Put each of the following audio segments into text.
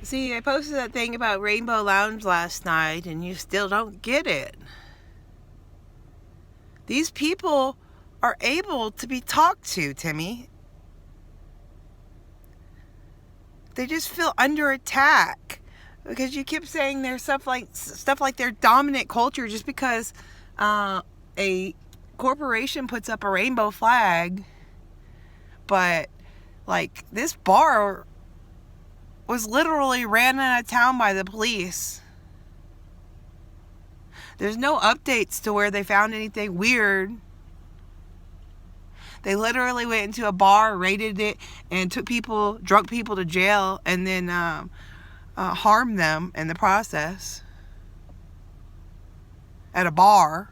See, I posted that thing about Rainbow Lounge last night, and you still don't get it. These people are able to be talked to, Timmy. They just feel under attack because you keep saying there's stuff like their dominant culture just because a corporation puts up a rainbow flag. But like, this bar was literally ran out of town by the police. There's no updates to where they found anything weird. They literally went into a bar, raided it, and took drunk people to jail, and then harmed them in the process. At a bar.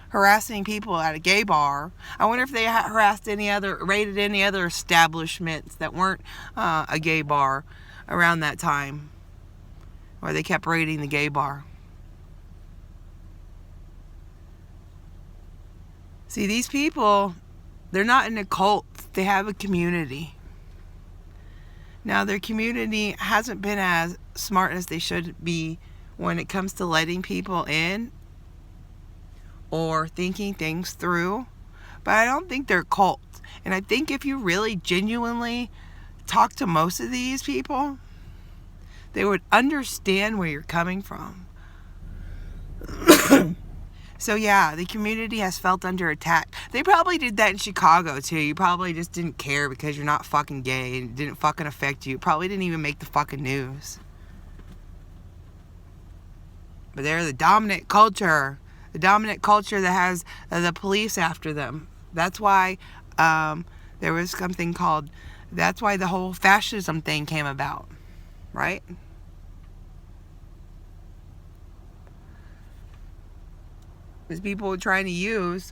Harassing people at a gay bar. I wonder if they raided any other establishments that weren't a gay bar around that time. Or they kept raiding the gay bar. See, these people, they're not in a cult. They have a community. Now, their community hasn't been as smart as they should be when it comes to letting people in or thinking things through. But I don't think they're cults. And I think if you really genuinely talk to most of these people, they would understand where you're coming from. So yeah, the community has felt under attack. They probably did that in Chicago too. You probably just didn't care because you're not fucking gay and it didn't fucking affect you. It probably didn't even make the fucking news. But they're the dominant culture. The dominant culture that has the police after them. That's why there was something called, that's why the whole fascism thing came about. Right? Because people were trying to use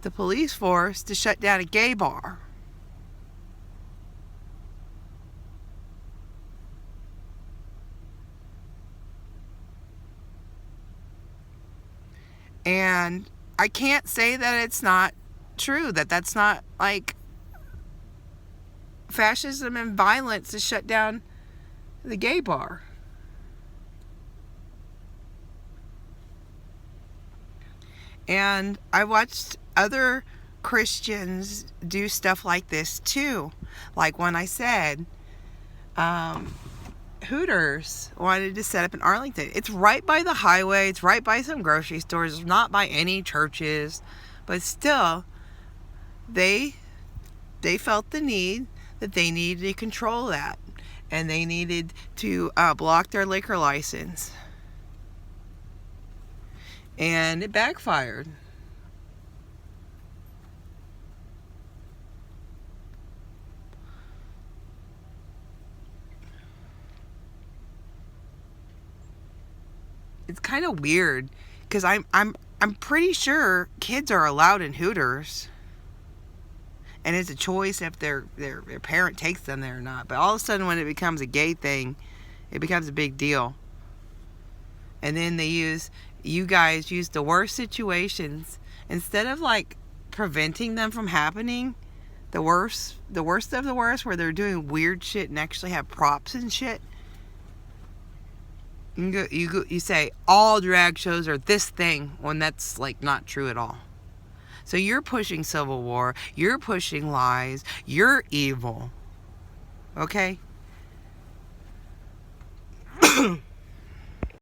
the police force to shut down a gay bar. And I can't say that it's not true, that that's not like fascism and violence to shut down the gay bar. And I watched other Christians do stuff like this too. Like when I said, Hooters wanted to set up in Arlington. It's right by the highway. It's right by some grocery stores. It's not by any churches. But still, they felt the need that they needed to control that. And they needed to block their liquor license. And it backfired. It's kind of weird because I'm pretty sure kids are allowed in Hooters. And it's a choice if their parent takes them there or not. But all of a sudden when it becomes a gay thing, it becomes a big deal. And then you guys use the worst situations instead of like preventing them from happening. The worst of the worst, where they're doing weird shit and actually have props and shit. You say all drag shows are this thing when that's like not true at all. So you're pushing civil war. You're pushing lies. You're evil. Okay?